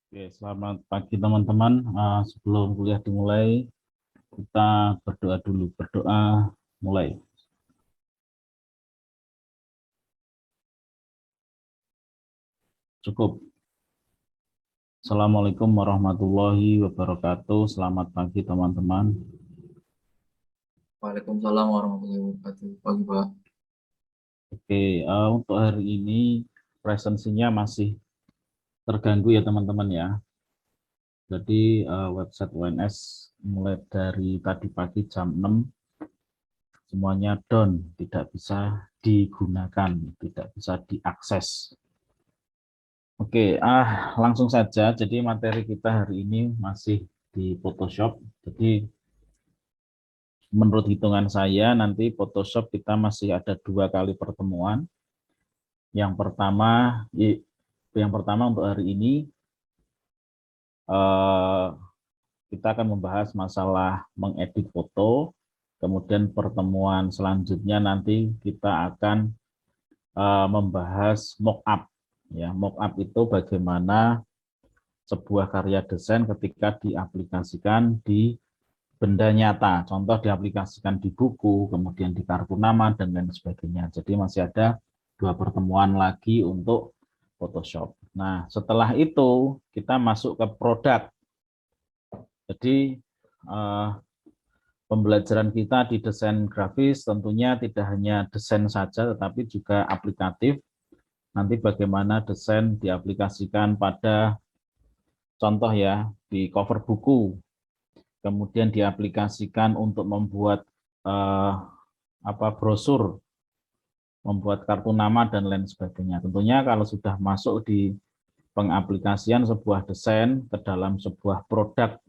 Oke, selamat pagi teman-teman. Sebelum kuliah dimulai, kita berdoa dulu. Berdoa mulai. Cukup. Assalamualaikum warahmatullahi wabarakatuh. Selamat pagi teman-teman. Waalaikumsalam warahmatullahi wabarakatuh. Pagi, Pak. Oke, untuk hari ini presensinya masih terganggu ya teman-teman ya. Jadi website UNS mulai dari tadi pagi jam 6 semuanya down, tidak bisa digunakan, tidak bisa diakses. Oke, langsung saja. Jadi materi kita hari ini masih di Photoshop. Jadi menurut hitungan saya nanti Photoshop kita masih ada 2 kali pertemuan. Yang pertama, yang pertama untuk hari ini eh, kita akan membahas masalah mengedit foto. Kemudian pertemuan selanjutnya nanti kita akan membahas mockup. Ya, mockup itu bagaimana sebuah karya desain ketika diaplikasikan di benda nyata, contoh diaplikasikan di buku, kemudian di kartu nama, dan lain sebagainya. Jadi masih ada 2 pertemuan lagi untuk Photoshop. Nah, setelah itu kita masuk ke produk. Jadi pembelajaran kita di desain grafis tentunya tidak hanya desain saja, tetapi juga aplikatif. Nanti bagaimana desain diaplikasikan pada contoh ya, di cover buku, kemudian diaplikasikan untuk membuat brosur, membuat kartu nama dan lain sebagainya. Tentunya kalau sudah masuk di pengaplikasian sebuah desain ke dalam sebuah produk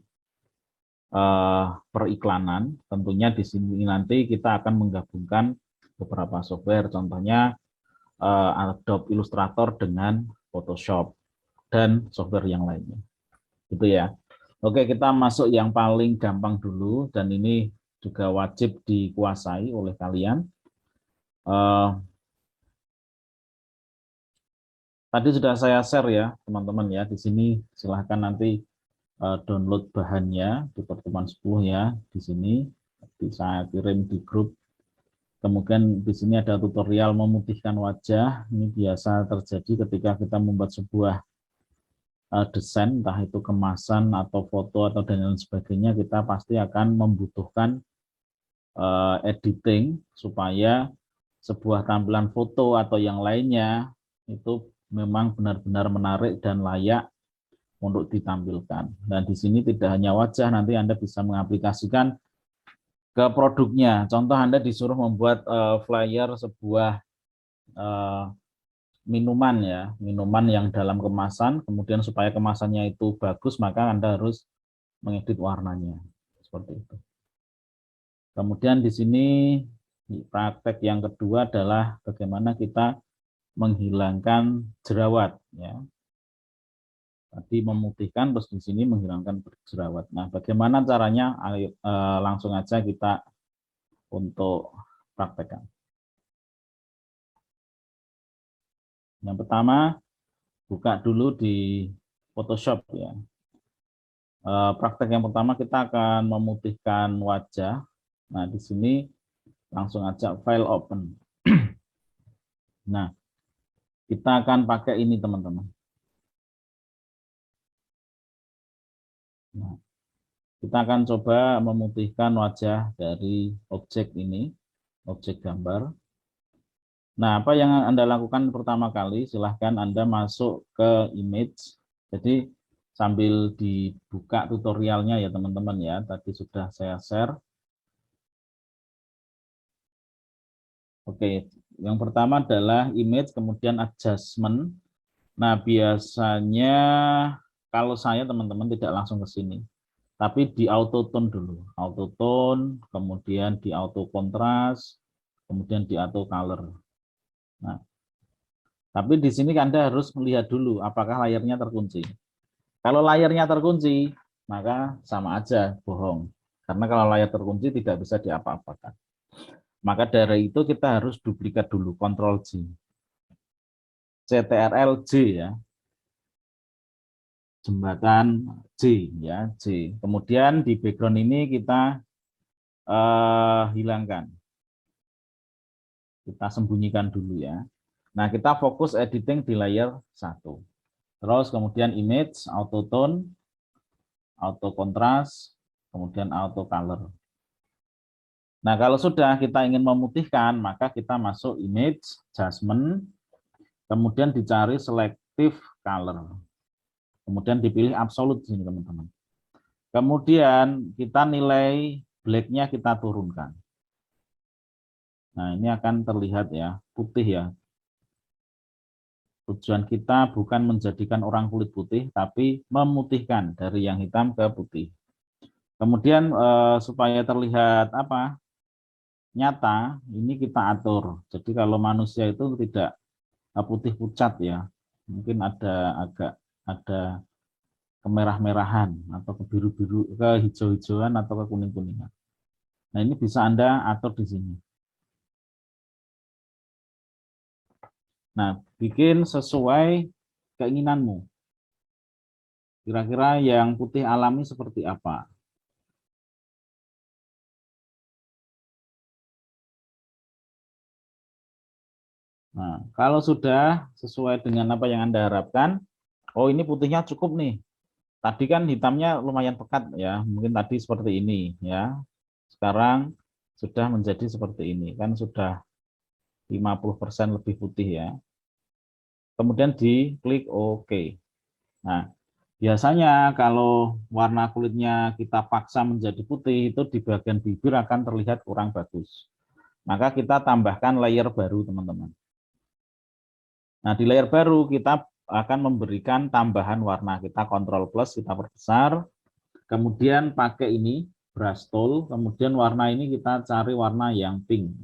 periklanan, tentunya di sini nanti kita akan menggabungkan beberapa software, contohnya Adobe Illustrator dengan Photoshop dan software yang lainnya. Gitu ya. Oke, kita masuk yang paling gampang dulu, dan ini juga wajib dikuasai oleh kalian. Tadi sudah saya share ya, teman-teman ya. Di sini silahkan nanti download bahannya di pertemuan 10 ya. Di sini bisa kirim di grup. Kemudian di sini ada tutorial memutihkan wajah. Ini biasa terjadi ketika kita membuat sebuah desain, entah itu kemasan atau foto atau dan lain sebagainya, kita pasti akan membutuhkan editing supaya sebuah tampilan foto atau yang lainnya itu memang benar-benar menarik dan layak untuk ditampilkan. Dan di sini tidak hanya wajah, nanti Anda bisa mengaplikasikan ke produknya. Contoh Anda disuruh membuat flyer sebuah minuman ya, minuman yang dalam kemasan, kemudian supaya kemasannya itu bagus, maka Anda harus mengedit warnanya. Seperti itu. Kemudian di sini praktek yang kedua adalah bagaimana kita menghilangkan jerawat ya. Tadi memutihkan, terus di sini menghilangkan jerawat. Nah, bagaimana caranya? Ayo, langsung aja kita untuk praktekkan. Yang pertama, buka dulu di Photoshop ya. Praktek yang pertama kita akan memutihkan wajah. Nah, di sini langsung aja file open. Nah, kita akan pakai ini teman-teman. Nah, kita akan coba memutihkan wajah dari objek ini, objek gambar. Nah, apa yang Anda lakukan pertama kali, silahkan Anda masuk ke image. Jadi sambil dibuka tutorialnya ya teman-teman ya, tadi sudah saya share. Oke, yang pertama adalah image, kemudian adjustment. Nah, biasanya kalau saya teman-teman tidak langsung ke sini, tapi di auto tone dulu. Auto tone, kemudian di auto kontras, kemudian di auto color. Nah, tapi di sini Anda harus melihat dulu apakah layarnya terkunci. Kalau layarnya terkunci, maka sama aja bohong. Karena kalau layar terkunci tidak bisa diapa-apakan. Maka dari itu kita harus duplikat dulu, Ctrl J. CTRL J ya. jembatan J ya, J. Kemudian di background ini kita hilangkan. Kita sembunyikan dulu ya. Nah, kita fokus editing di layer 1. Terus kemudian image, auto tone, auto contrast, kemudian auto color. Nah, kalau sudah kita ingin memutihkan, maka kita masuk image, adjustment, kemudian dicari selective color. Kemudian dipilih absolute sini, teman-teman. Kemudian kita nilai black-nya kita turunkan. Nah, ini akan terlihat ya, putih ya. Tujuan kita bukan menjadikan orang kulit putih, tapi memutihkan dari yang hitam ke putih. Kemudian supaya terlihat apa? Nyata, ini kita atur. Jadi kalau manusia itu tidak putih pucat ya, mungkin ada kemerah-merahan atau kebiru-biru, kehijau-hijauan atau ke kuning-kuningan. Nah, ini bisa Anda atur di sini. Nah, bikin sesuai keinginanmu. Kira-kira yang putih alami seperti apa? Nah, kalau sudah sesuai dengan apa yang Anda harapkan, oh ini putihnya cukup nih. Tadi kan hitamnya lumayan pekat ya, mungkin tadi seperti ini ya. Sekarang sudah menjadi seperti ini, kan sudah 50% lebih putih ya. Kemudian diklik OK. Nah, biasanya kalau warna kulitnya kita paksa menjadi putih, itu di bagian bibir akan terlihat kurang bagus. Maka kita tambahkan layer baru, teman-teman. Nah, di layer baru kita akan memberikan tambahan warna. Kita Ctrl plus, kita perbesar. Kemudian pakai ini, brush tool. Kemudian warna ini kita cari warna yang pink.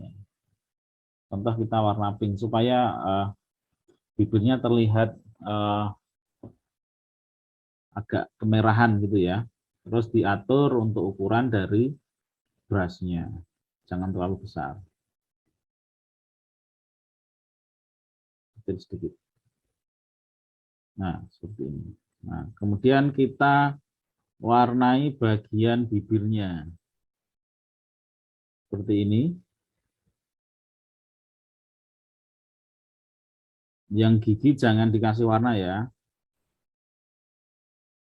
Contoh kita warna pink, supaya bibirnya terlihat agak kemerahan gitu ya. Terus diatur untuk ukuran dari brushnya. Jangan terlalu besar. Sedikit. Nah, seperti ini. Nah, kemudian kita warnai bagian bibirnya. Seperti ini. Yang gigi jangan dikasih warna ya.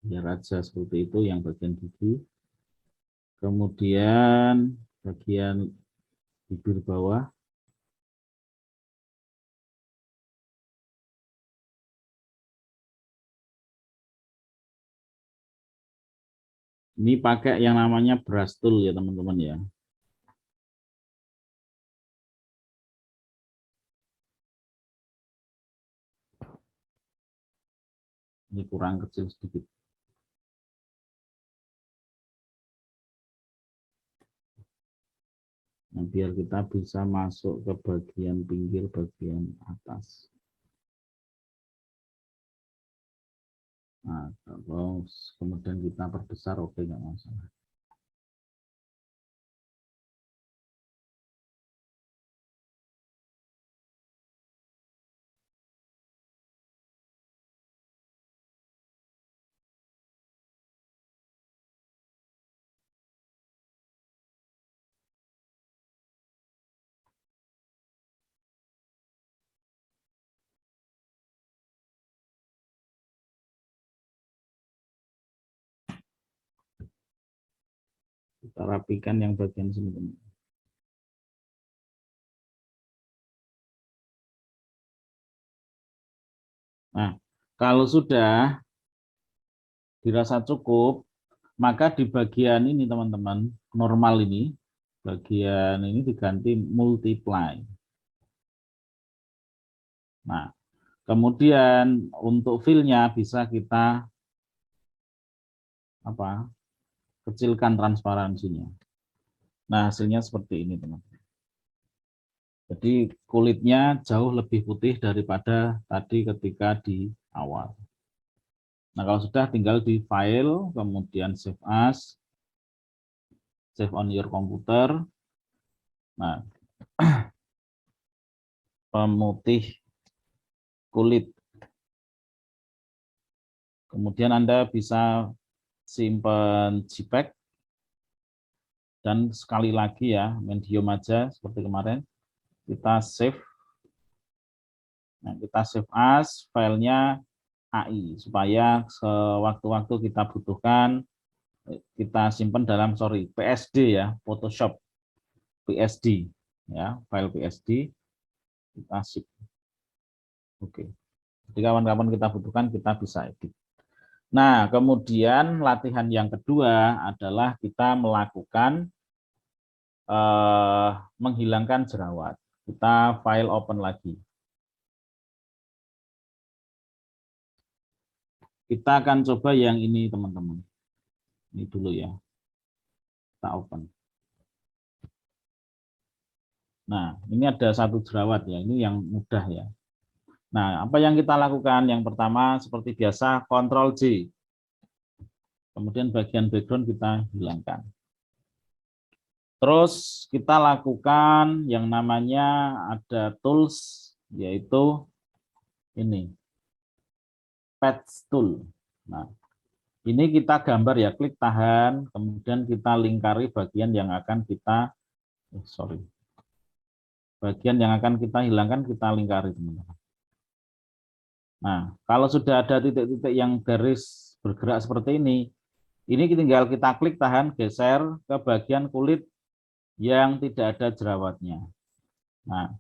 Biar aja seperti itu yang bagian gigi. Kemudian bagian bibir bawah. Ini pakai yang namanya brush tool ya teman-teman ya. Ini kurang kecil sedikit. Nah, biar kita bisa masuk ke bagian pinggir, bagian atas. Nah, terus kemudian kita perbesar, oke, nggak masalah. Kita rapikan yang bagian sini. Nah, kalau sudah dirasa cukup, maka di bagian ini teman-teman, normal ini, bagian ini diganti multiply. Nah, kemudian untuk fill-nya bisa kita kecilkan transparansinya. Nah, hasilnya seperti ini, teman-teman. Jadi kulitnya jauh lebih putih daripada tadi ketika di awal. Nah, kalau sudah tinggal di file, kemudian save as, save on your computer. Nah, pemutih kulit. Kemudian Anda bisa simpan JPEG, dan sekali lagi ya, medium aja seperti kemarin. Kita save. Nah, kita save as, filenya AI, supaya sewaktu-waktu kita butuhkan, kita simpan dalam, PSD ya, Photoshop PSD ya, file PSD, kita save. Oke. Jadi kawan-kawan kita butuhkan, kita bisa edit. Nah, kemudian latihan yang kedua adalah kita melakukan menghilangkan jerawat. Kita file open lagi. Kita akan coba yang ini, teman-teman. Ini dulu ya. Kita open. Nah, ini ada satu jerawat ya. Ini yang mudah ya. Nah, apa yang kita lakukan? Yang pertama, seperti biasa, Ctrl J. Kemudian bagian background kita hilangkan. Terus kita lakukan yang namanya ada tools, yaitu ini, patch tool. Nah, ini kita gambar ya, klik tahan, kemudian kita lingkari bagian yang akan kita, bagian yang akan kita hilangkan, kita lingkari, teman-teman. Nah, kalau sudah ada titik-titik yang garis bergerak seperti ini tinggal kita klik tahan, geser ke bagian kulit yang tidak ada jerawatnya. Nah,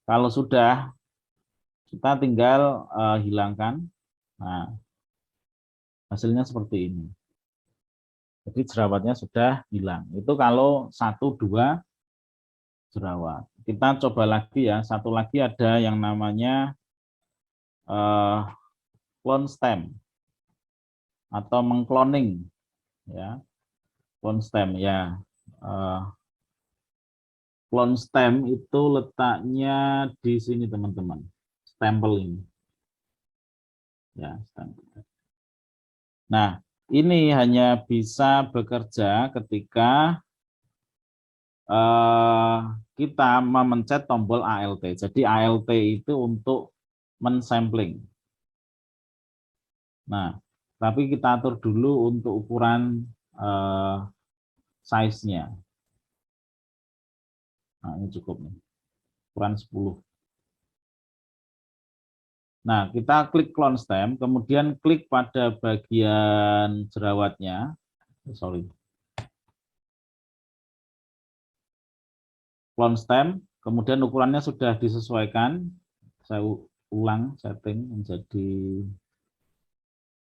kalau sudah, kita tinggal hilangkan. Nah, hasilnya seperti ini. Jadi jerawatnya sudah hilang. Itu kalau 1-2 jerawat. Kita coba lagi ya. Satu lagi ada yang namanya clone stem atau mengcloning ya. Clone stem ya. Clone stem itu letaknya di sini, teman-teman. Stempel ini. Ya, stempel. Nah, ini hanya bisa bekerja ketika kita memencet tombol ALT. Jadi ALT itu untuk mensampling. Nah, tapi kita atur dulu untuk ukuran size-nya. Nah, ini cukup nih. Ukuran 10. Nah, kita klik clone stem, kemudian klik pada bagian jerawatnya. Clone stem, kemudian ukurannya sudah disesuaikan. Saya ulang setting menjadi.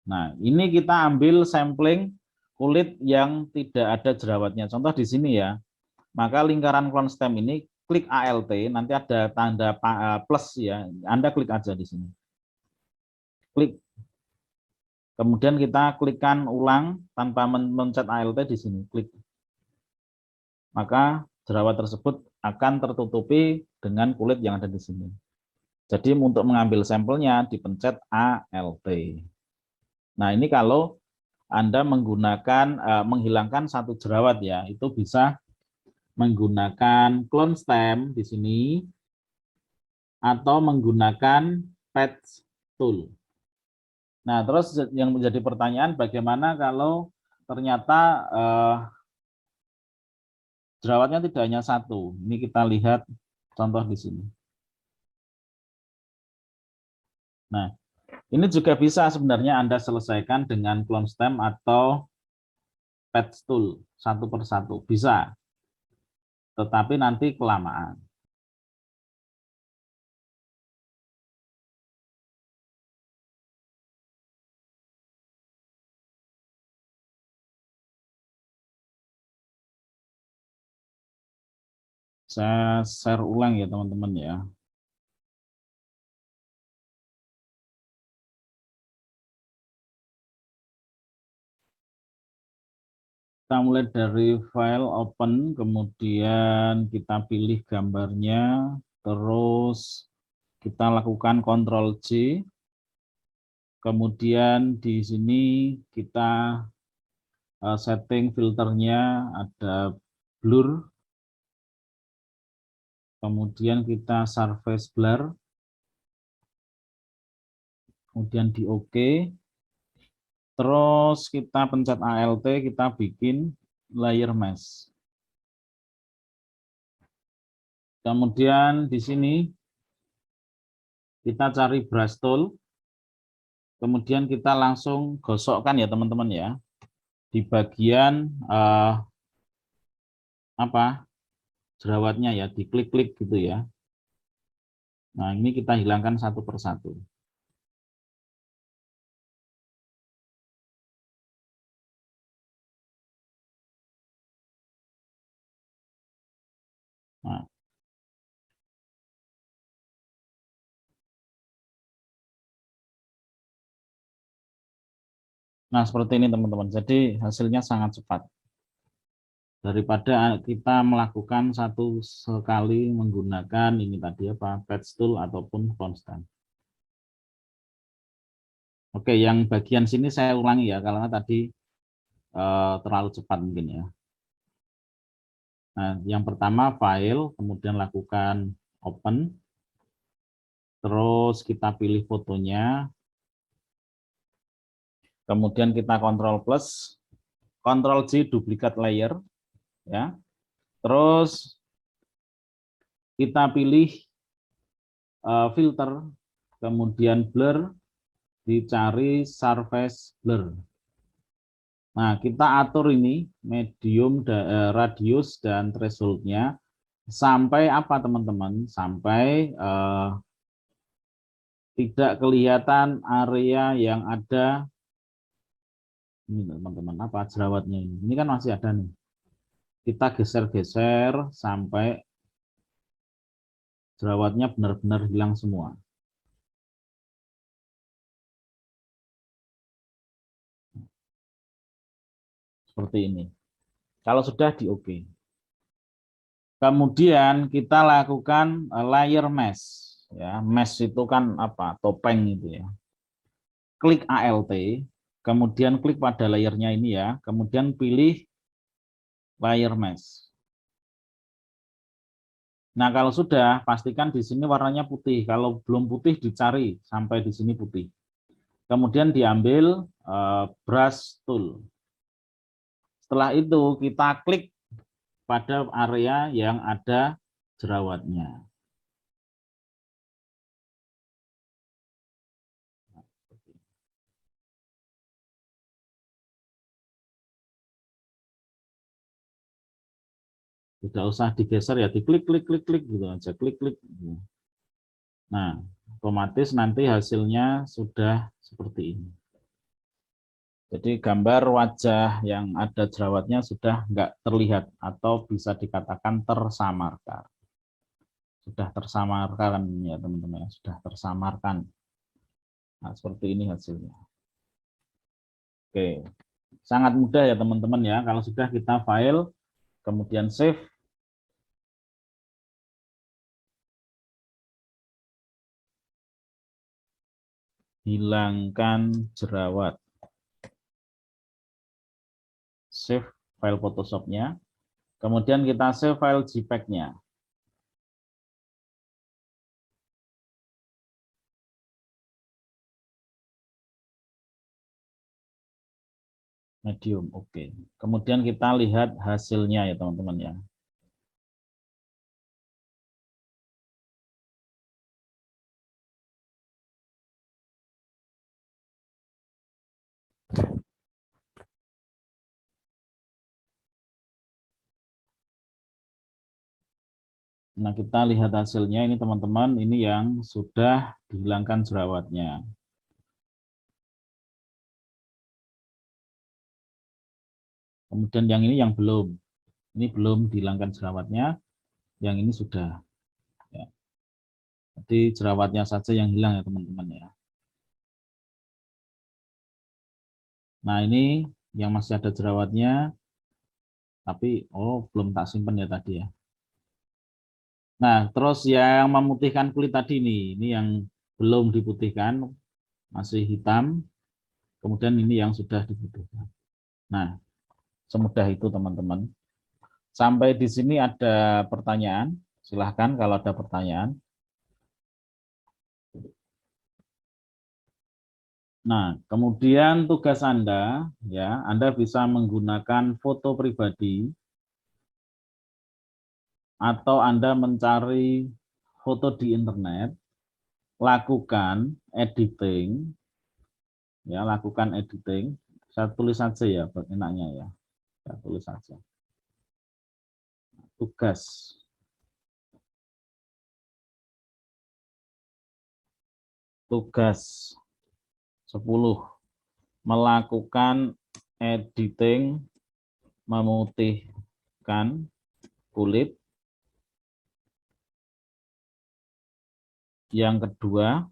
Nah, ini kita ambil sampling kulit yang tidak ada jerawatnya. Contoh di sini ya. Maka lingkaran clone stem ini klik ALT, nanti ada tanda plus ya. Anda klik aja di sini. Klik. Kemudian kita klikkan ulang tanpa mencet ALT di sini. Klik. Maka jerawat tersebut akan tertutupi dengan kulit yang ada di sini. Jadi untuk mengambil sampelnya dipencet ALT. Nah, ini kalau Anda menggunakan menghilangkan satu jerawat ya, itu bisa menggunakan clone stem di sini atau menggunakan patch tool. Nah, terus yang menjadi pertanyaan, bagaimana kalau ternyata jerawatnya tidak hanya satu. Ini kita lihat contoh di sini. Nah, ini juga bisa sebenarnya Anda selesaikan dengan clone stem atau patch tool satu persatu. Bisa, tetapi nanti kelamaan. Saya share ulang ya, teman-teman ya. Kita mulai dari file open, kemudian kita pilih gambarnya, terus kita lakukan Ctrl J, kemudian di sini kita setting filternya ada blur, kemudian kita surface blur, kemudian di OK. Terus kita pencet Alt, kita bikin layer mesh. Kemudian di sini kita cari brush tool. Kemudian kita langsung gosokkan ya teman-teman ya. Di bagian jerawatnya ya, diklik-klik gitu ya. Nah, ini kita hilangkan satu persatu. Nah, seperti ini teman-teman. Jadi hasilnya sangat cepat. Daripada kita melakukan satu sekali menggunakan ini tadi patch tool ataupun constant. Oke, yang bagian sini saya ulangi ya, karena tadi terlalu cepat mungkin ya. Nah, yang pertama file, kemudian lakukan open, terus kita pilih fotonya, kemudian kita Ctrl plus, Ctrl J duplikat layer, ya. Terus kita pilih filter, kemudian blur, dicari surface blur. Nah, kita atur ini medium, radius dan thresholdnya sampai apa teman-teman? Sampai tidak kelihatan area yang ada ini teman-teman, apa jerawatnya ini. Ini kan masih ada nih. Kita geser-geser sampai jerawatnya benar-benar hilang semua. Seperti ini. Kalau sudah di OK. Kemudian kita lakukan layer mesh. Ya, mesh itu kan apa? Topeng itu ya. Klik Alt, kemudian klik pada layernya ini ya. Kemudian pilih layer mesh. Nah, kalau sudah, pastikan di sini warnanya putih. Kalau belum putih, dicari sampai di sini putih. Kemudian diambil brush tool. Setelah itu kita klik pada area yang ada jerawatnya. Tidak usah digeser ya, diklik, klik, klik, klik gitu aja, klik, klik. Nah, otomatis nanti hasilnya sudah seperti ini. Jadi gambar wajah yang ada jerawatnya sudah nggak terlihat atau bisa dikatakan tersamarkan. Sudah tersamarkan ya teman-teman, sudah tersamarkan. Nah, seperti ini hasilnya. Oke, sangat mudah ya teman-teman ya. Kalau sudah kita file, kemudian save. Hilangkan jerawat. Save file Photoshop-nya. Kemudian kita save file JPEG-nya. Medium, oke. Kemudian kita lihat hasilnya ya teman-teman ya. Nah, kita lihat hasilnya ini teman-teman, ini yang sudah dihilangkan jerawatnya. Kemudian yang ini yang belum. Ini belum dihilangkan jerawatnya, yang ini sudah. Ya. Jadi jerawatnya saja yang hilang ya teman-teman ya. Nah, ini yang masih ada jerawatnya, tapi belum tak simpan ya tadi ya. Nah, terus yang memutihkan kulit tadi ini yang belum diputihkan, masih hitam, kemudian ini yang sudah diputihkan. Nah, semudah itu teman-teman. Sampai di sini ada pertanyaan, silahkan kalau ada pertanyaan. Nah, kemudian tugas Anda, ya, Anda bisa menggunakan foto pribadi atau Anda mencari foto di internet, lakukan editing, ya, lakukan editing. Saya tulis saja ya, buat enaknya ya. Saya tulis saja. Tugas. Tugas 10. Melakukan editing, memutihkan kulit. Yang kedua,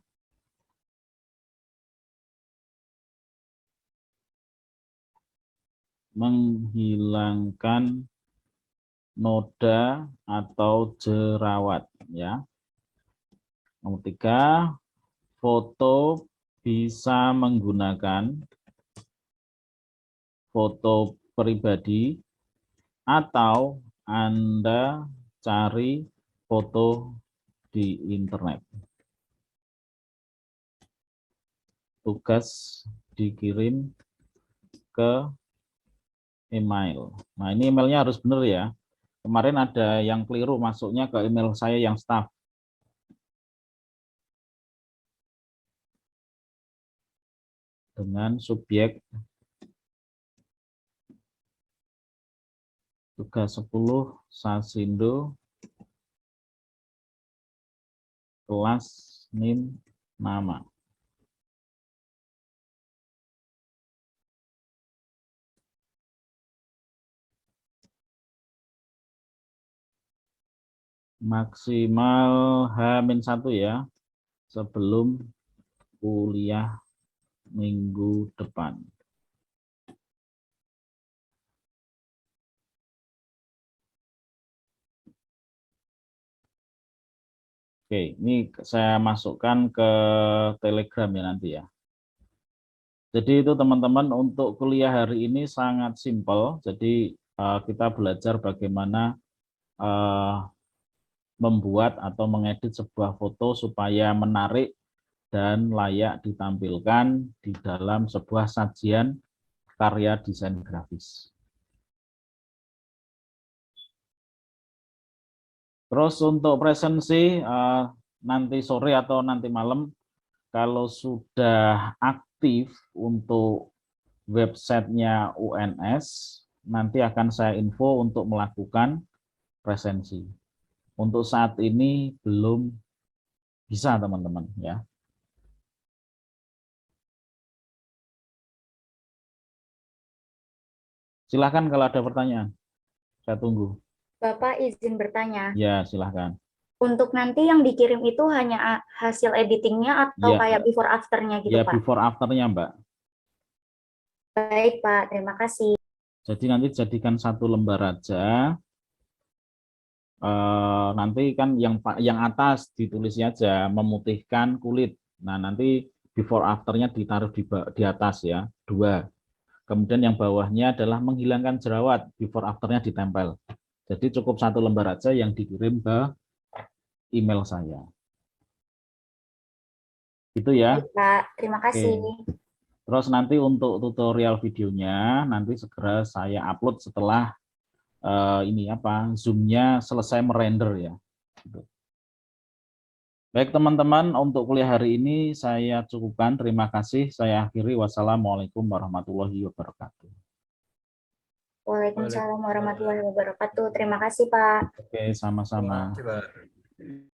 menghilangkan noda atau jerawat, ya. Nomor 3, foto bisa menggunakan foto pribadi atau Anda cari foto di internet. Tugas dikirim ke email. Nah, ini emailnya harus benar ya. Kemarin ada yang keliru masuknya ke email saya yang staff. Dengan subjek tugas 10 Sasindo kelas NIM nama. Maksimal H-1 ya, sebelum kuliah minggu depan. Oke, ini saya masukkan ke Telegram ya nanti ya. Jadi itu teman-teman untuk kuliah hari ini sangat simpel. Jadi kita belajar bagaimana membuat atau mengedit sebuah foto supaya menarik dan layak ditampilkan di dalam sebuah sajian karya desain grafis. Terus untuk presensi nanti sore atau nanti malam kalau sudah aktif untuk websitenya UNS nanti akan saya info untuk melakukan presensi. Untuk saat ini belum bisa teman-teman ya. Silahkan kalau ada pertanyaan, saya tunggu. Bapak izin bertanya. Ya, silahkan. Untuk nanti yang dikirim itu hanya hasil editingnya atau Ya, kayak before afternya gitu, ya, Pak? before afternya, Mbak. Baik, Pak. Terima kasih. Jadi nanti jadikan satu lembar aja. Nanti kan yang atas ditulisnya aja memutihkan kulit. Nah, nanti before afternya ditaruh di atas ya, 2. Kemudian yang bawahnya adalah menghilangkan jerawat, before afternya ditempel. Jadi cukup satu lembar aja yang dikirim ke email saya. Itu ya. Baik, Pak. Terima kasih. Oke. Terus nanti untuk tutorial videonya nanti segera saya upload setelah Zoom-nya selesai merender ya. Baik teman-teman, untuk kuliah hari ini saya cukupkan. Terima kasih. Saya akhiri. Wassalamualaikum warahmatullahi wabarakatuh. Waalaikumsalam warahmatullahi wabarakatuh. Terima kasih, Pak. Oke, sama-sama. Terima kasih, Pak.